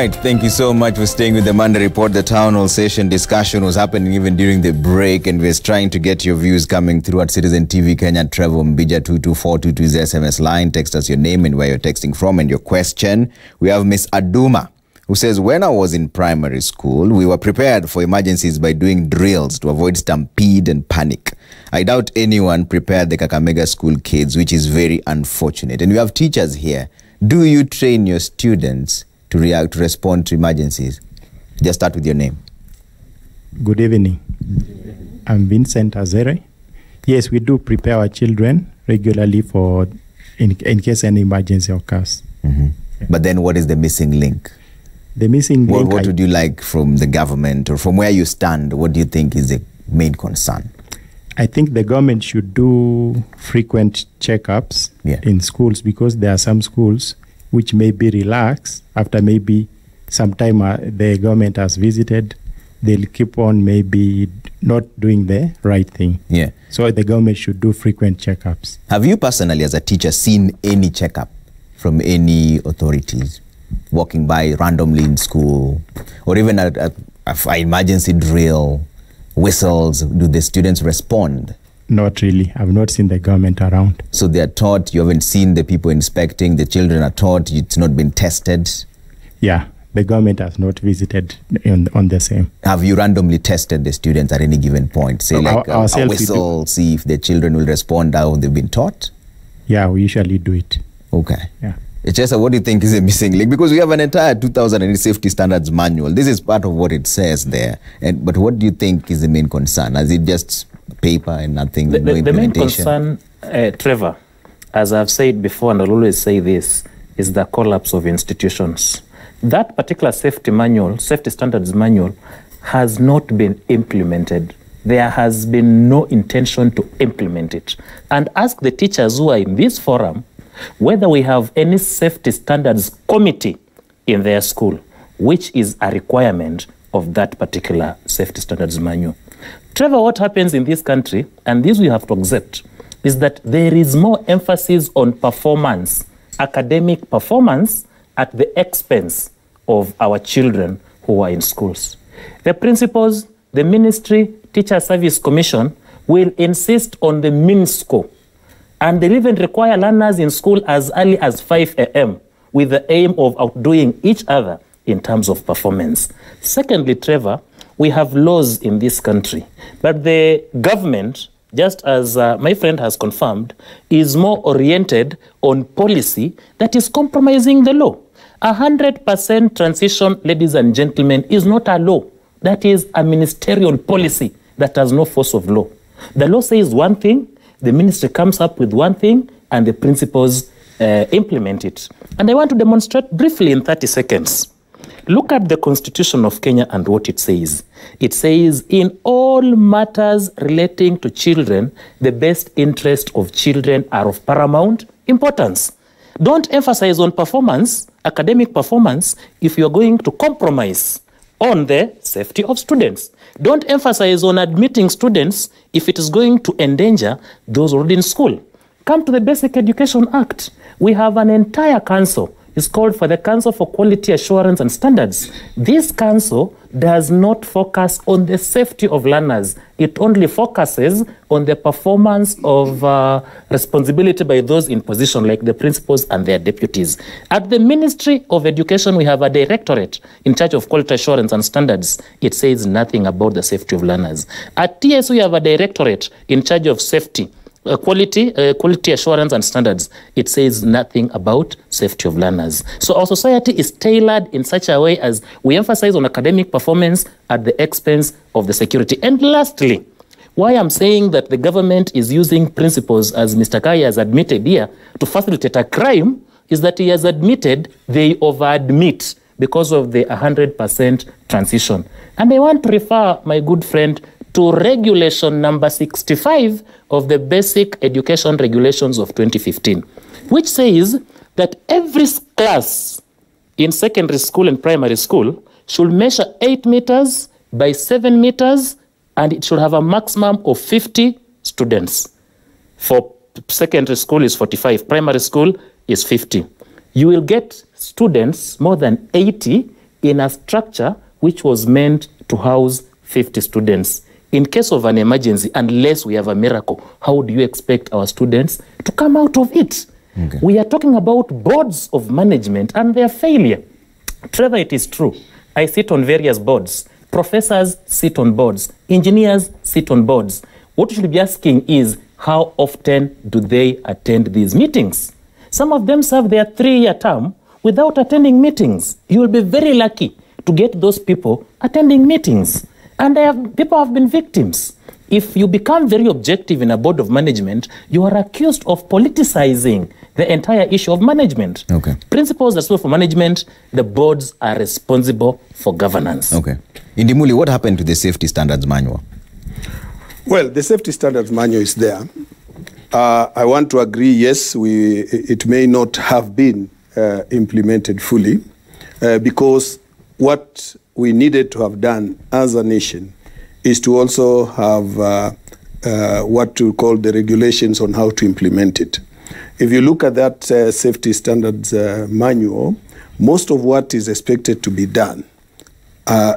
right, thank you so much for staying with the Monday Report. The Townhall session discussion was happening even during the break, and we're trying to get your views coming through at Citizen TV Kenya. Trevor Mbija 22422 is the SMS line. Text us your name and where you're texting from and your question. We have Miss Aduma, who says, when I was in primary school, we were prepared for emergencies by doing drills to avoid stampede and panic. I doubt anyone prepared the Kakamega school kids, which is very unfortunate. And we have teachers here. Do you train your students to respond to emergencies? Just start with your name. Good evening. I'm Vincent Azere. Yes, we do prepare our children regularly for in case any emergency occurs. Mm-hmm. Yeah. But then what is the missing link? The missing link... What would you like from the government, or from where you stand? What do you think is the main concern? I think the government should do frequent checkups in schools, because there are some schools which may be relaxed after maybe some time the government has visited. They'll keep on maybe not doing the right thing. Yeah. So the government should do frequent checkups. Have you personally, as a teacher, seen any checkup from any authorities walking by randomly in school, or even an emergency drill, whistles? Do the students respond? Not really. I've not seen the government around. So they are taught, you haven't seen the people inspecting, the children are taught, it's not been tested? Yeah, the government has not visited on the same. Have you randomly tested the students at any given point? Say like a whistle, see if the children will respond how they've been taught? Yeah, we usually do it. Okay. Yeah. It's just what do you think is a missing link? Because we have an entire 2008 safety standards manual. This is part of what it says there. But what do you think is the main concern? Is it just paper and nothing, no implementation? The main concern, Trevor, as I've said before, and I'll always say this, is the collapse of institutions. That particular safety standards manual, has not been implemented. There has been no intention to implement it. And ask the teachers who are in this forum whether we have any safety standards committee in their school, which is a requirement of that particular safety standards manual. Trevor, what happens in this country, and this we have to accept, is that there is more emphasis on performance, academic performance, at the expense of our children who are in schools. The principals, the ministry, Teacher Service Commission will insist on the mean score. And they'll even require learners in school as early as 5 a.m. with the aim of outdoing each other in terms of performance. Secondly, Trevor, we have laws in this country, but the government, just as my friend has confirmed, is more oriented on policy that is compromising the law. 100% transition, ladies and gentlemen, is not a law. That is a ministerial policy that has no force of law. The law says one thing, the ministry comes up with one thing, and the principals implement it. And I want to demonstrate briefly in 30 seconds. Look at the Constitution of Kenya and what it says. It says, in all matters relating to children, the best interest of children are of paramount importance. Don't emphasize on performance, academic performance, if you're going to compromise on the safety of students. Don't emphasize on admitting students if it is going to endanger those already in school. Come to the Basic Education Act. We have an entire council. It's called for the Council for Quality Assurance and Standards. This council does not focus on the safety of learners. It only focuses on the performance of responsibility by those in position, like the principals and their deputies. At the Ministry of Education, we have a directorate in charge of quality assurance and standards. It says nothing about the safety of learners. At TSU, we have a directorate in charge of safety, quality assurance and standards. It says nothing about safety of learners. So our society is tailored in such a way as we emphasize on academic performance at the expense of the security. And lastly, why I'm saying that the government is using principles, as Mr. Kai has admitted here, to facilitate a crime, is that he has admitted they over-admit because of the 100% transition. And I want to refer my good friend to regulation number 65 of the Basic Education Regulations of 2015, which says that every class in secondary school and primary school should measure 8 meters by 7 meters, and it should have a maximum of 50 students. For secondary school is 45, primary school is 50. You will get students, more than 80, in a structure which was meant to house 50 students. In case of an emergency, unless we have a miracle, how do you expect our students to come out of it? Okay. We are talking about boards of management and their failure. Trevor, it is true. I sit on various boards. Professors sit on boards. Engineers sit on boards. What you should be asking is, how often do they attend these meetings? Some of them serve their 3-year term without attending meetings. You will be very lucky to get those people attending meetings. And people have been victims. If you become very objective in a board of management, you are accused of politicizing the entire issue of management. Okay. Principals are responsible for management. The boards are responsible for governance. Okay. Indimuli, what happened to the safety standards manual? Well, the safety standards manual is there. I want to agree, yes, it may not have been implemented fully because what we needed to have done as a nation is to also have what to call the regulations on how to implement it. If you look at that safety standards manual, most of what is expected to be done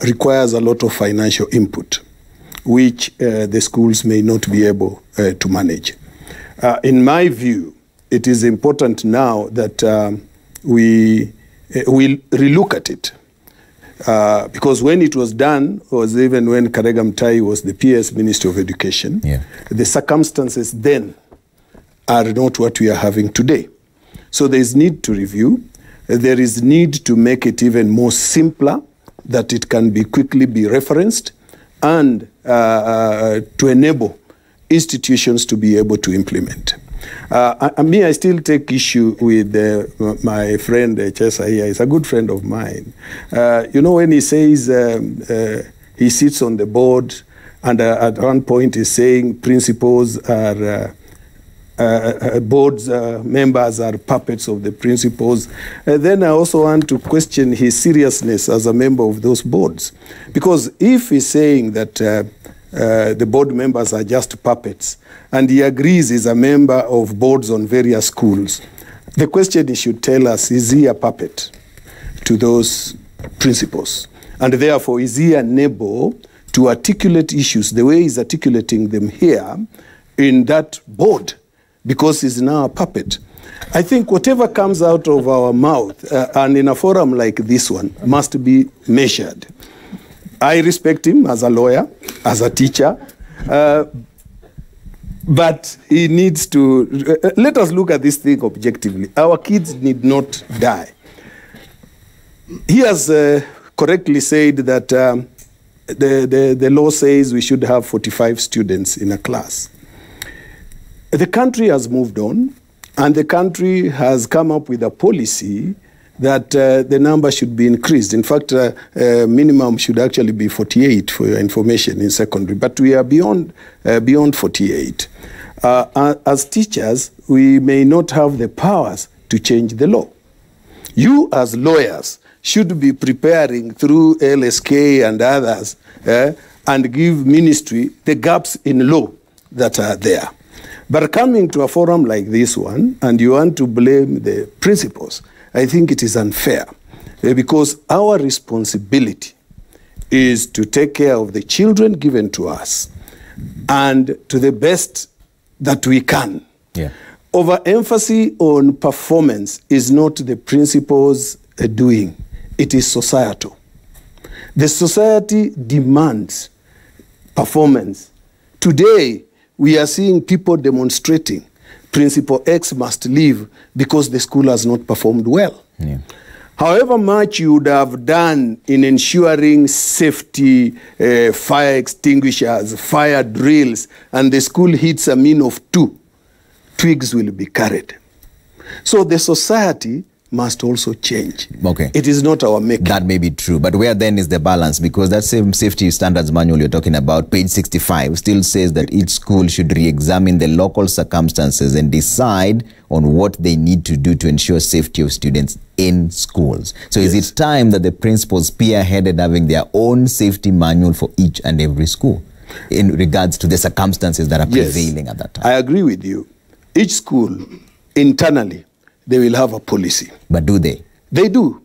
requires a lot of financial input, which the schools may not be able to manage. In my view, it is important now that we will relook at it. Because when it was done, was even when Karega Mutahi was the PS Minister of Education, the circumstances then are not what we are having today. So there is need to review. There is need to make it even more simpler, that it can be quickly be referenced, and to enable institutions to be able to implement. I still take issue with my friend Chesa here. He's a good friend of mine. When he says he sits on the board, and at one point he's saying principals are boards members are puppets of the principals. Then I also want to question his seriousness as a member of those boards, because if he's saying that the board members are just puppets, and he agrees he's a member of boards on various schools, the question he should tell us, is he a puppet to those principals? And therefore, is he unable to articulate issues the way he's articulating them here in that board, because he's now a puppet? I think whatever comes out of our mouth, and in a forum like this one, must be measured. I respect him as a lawyer, as a teacher, but he needs to, let us look at this thing objectively. Our kids need not die. He has correctly said that the law says we should have 45 students in a class. The country has moved on, and the country has come up with a policy that the number should be increased. In fact, minimum should actually be 48 for your information in secondary, but we are beyond 48. As teachers, we may not have the powers to change the law. You as lawyers should be preparing through LSK and others and give ministry the gaps in law that are there. But coming to a forum like this one, and you want to blame the principals, I think it is unfair, because our responsibility is to take care of the children given to us, and to the best that we can. Overemphasis on performance is not the principal's doing. It is societal. The society demands performance. Today, we are seeing people demonstrating Principal X must leave because the school has not performed well. However much you would have done in ensuring safety, fire extinguishers, fire drills, and the school hits a mean of 2, twigs will be carried. So the society must also change. It is not our making. That may be true, but where then is the balance? Because that same safety standards manual you're talking about, page 65, still says that each school should re-examine the local circumstances and decide on what they need to do to ensure safety of students in schools. So is it time that the principals spearheaded having their own safety manual for each and every school in regards to the circumstances that are prevailing at that time? I agree with you. Each school, internally, they will have a policy. But do they? They do.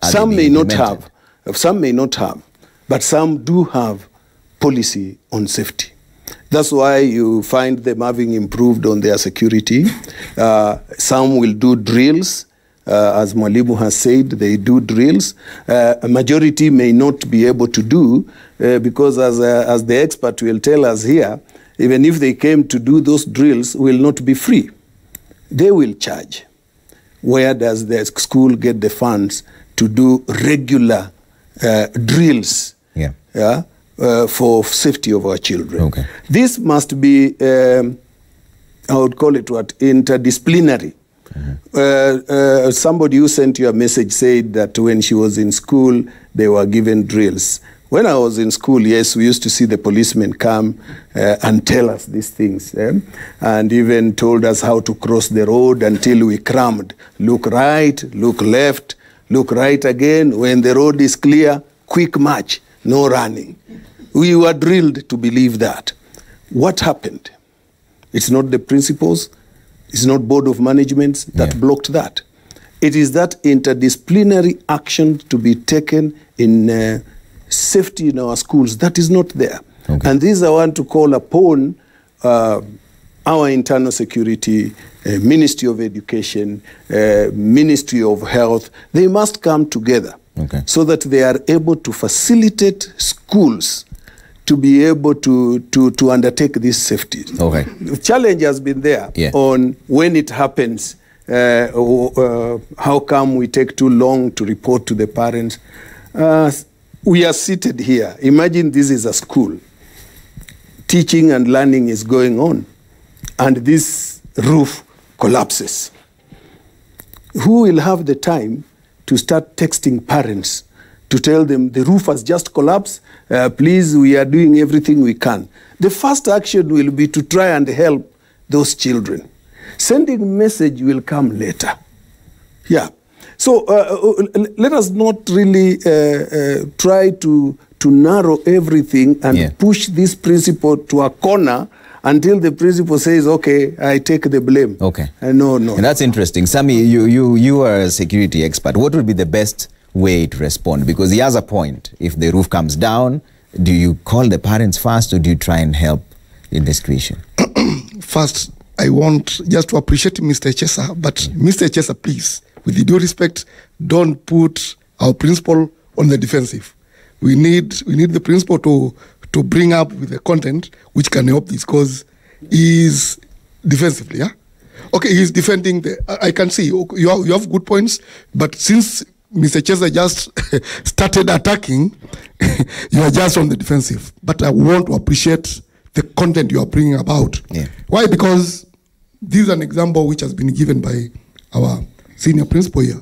Some may not have. Some may not have, but some do have policy on safety. That's why you find them having improved on their security. Some will do drills. As Mwalimu has said, they do drills. A majority may not be able to do because as the expert will tell us here, even if they came to do those drills, will not be free. They will charge. Where does the school get the funds to do regular drills for safety of our children? Okay. This must be, I would call it what, interdisciplinary. Somebody who sent you a message said that when she was in school, they were given drills. When I was in school, yes, we used to see the policemen come and tell us these things, and even told us how to cross the road until we crammed. Look right, look left, look right again. When the road is clear, quick march, no running. We were drilled to believe that. What happened? It's not the principals, it's not board of management that blocked that. It is that interdisciplinary action to be taken in safety in our schools that is not there. Okay. And this I want to call upon our internal security, Ministry of Education, Ministry of Health. They must come together so that they are able to facilitate schools to be able to undertake this safety. Okay. The challenge has been there on when it happens, how come we take too long to report to the parents? We are seated here. Imagine this is a school. Teaching and learning is going on, and this roof collapses. Who will have the time to start texting parents to tell them the roof has just collapsed, please, we are doing everything we can? The first action will be to try and help those children. Sending message will come later. Yeah. So let us not really try to narrow everything and push this principle to a corner until the principal says, okay, I take the blame. Okay. No. And that's interesting. Sami, you are a security expert. What would be the best way to respond? Because he has a point. If the roof comes down, do you call the parents first, or do you try and help in the situation? First, I want just to appreciate Mr. Chesa, but Mr. Chesa, please, with due respect, don't put our principal on the defensive. We need the principal to bring up with the content which can help this, because he's defensively, Okay, he's defending I can see you have good points, but since Mr. Chesa just started attacking, you are just on the defensive. But I want to appreciate the content you are bringing about. Why? Because this is an example which has been given by our senior principal here.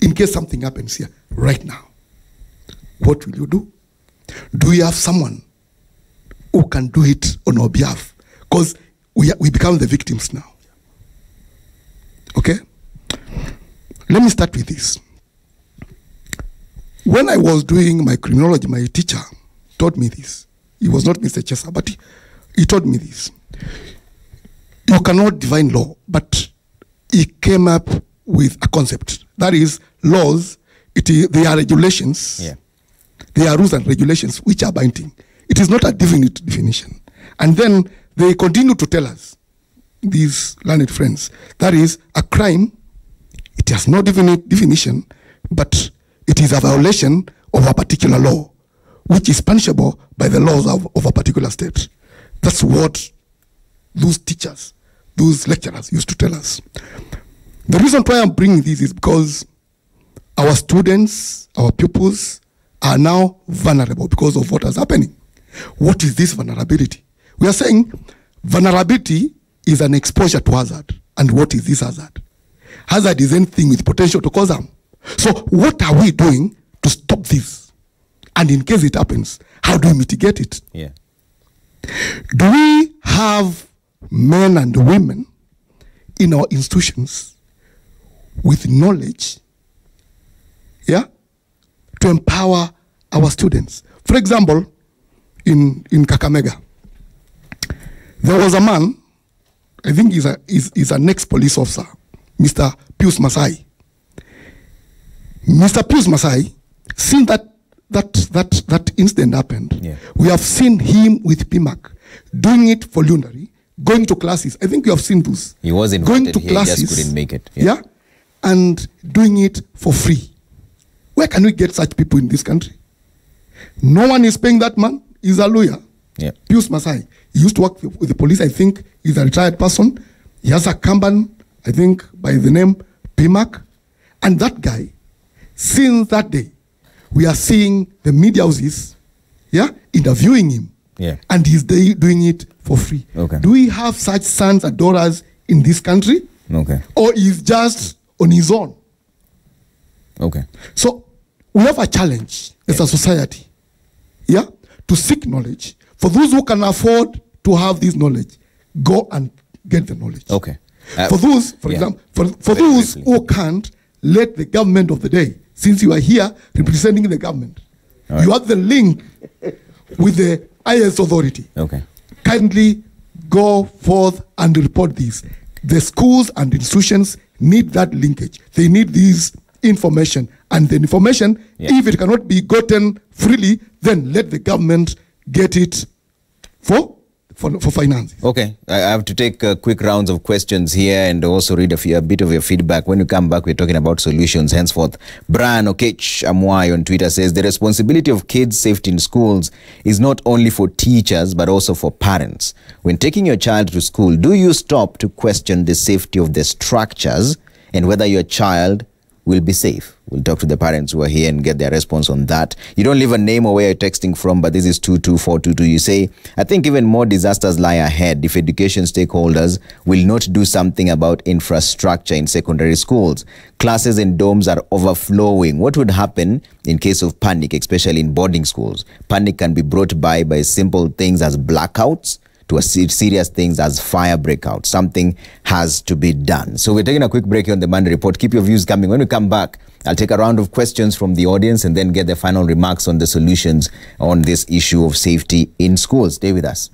In case something happens here right now, what will you do? Do you have someone who can do it on our behalf? Because we become the victims now. Okay? Let me start with this. When I was doing my criminology, my teacher taught me this. He was not Mr. Chesa, but he taught me this. You cannot define law, but he came up with a concept. That is, laws, they are regulations. They are rules and regulations which are binding. It is not a definite definition. And then they continue to tell us, these learned friends, that is, a crime, it has no definite definition, but it is a violation of a particular law, which is punishable by the laws of a particular state. That's what those teachers, those lecturers used to tell us. The reason why I'm bringing this is because our students, our pupils, are now vulnerable because of what is happening. What is this vulnerability? We are saying vulnerability is an exposure to hazard. And what is this hazard? Hazard is anything with potential to cause harm. So what are we doing to stop this? And in case it happens, how do we mitigate it? Do we have men and women in our institutions with knowledge, to empower our students? For example, in Kakamega, there was a man, I think he's an ex-police officer, Mr. Pius Masai. Mr. Pius Masai, since that that incident happened, we have seen him with PMAC doing it voluntarily, going to classes. I think you have seen those. He was invited going to here, classes, he just couldn't make it. Yeah, and doing it for free. Where can we get such people in this country? No one is paying that man. He's a lawyer. Yeah. Pius Masai. He used to work with the police. I think he's a retired person. He has a company, I think, by the name PMAC. And that guy, since that day, we are seeing the media houses, interviewing him. Yeah. And he's doing it for free. Okay. Do we have such sons and daughters in this country? Okay. Or is just on his own? Okay. So we have a challenge as a society, to seek knowledge. For those who can afford to have this knowledge, go and get the knowledge. Okay. For those, for example, for those who can't, let the government of the day, since you are here representing the government, you have the link with the highest authority. Okay. Kindly go forth and report this. The schools and institutions need that linkage. They need this information. And the information, if it cannot be gotten freely, then let the government get it for finances. Okay, I have to take quick rounds of questions here and also read a bit of your feedback. When you come back, we're talking about solutions. Henceforth, Brian Okech Amwai on Twitter says, the responsibility of kids' safety in schools is not only for teachers, but also for parents. When taking your child to school, do you stop to question the safety of the structures and whether your child will be safe? We'll talk to the parents who are here and get their response on that. You don't leave a name or where you're texting from, but this is 22422. You say, I think even more disasters lie ahead if education stakeholders will not do something about infrastructure in secondary schools. Classes and dorms are overflowing. What would happen in case of panic, especially in boarding schools? Panic can be brought by simple things as blackouts to serious things as fire breakouts. Something has to be done. So we're taking a quick break here on the Monday Report. Keep your views coming. When we come back, I'll take a round of questions from the audience and then get the final remarks on the solutions on this issue of safety in schools. Stay with us.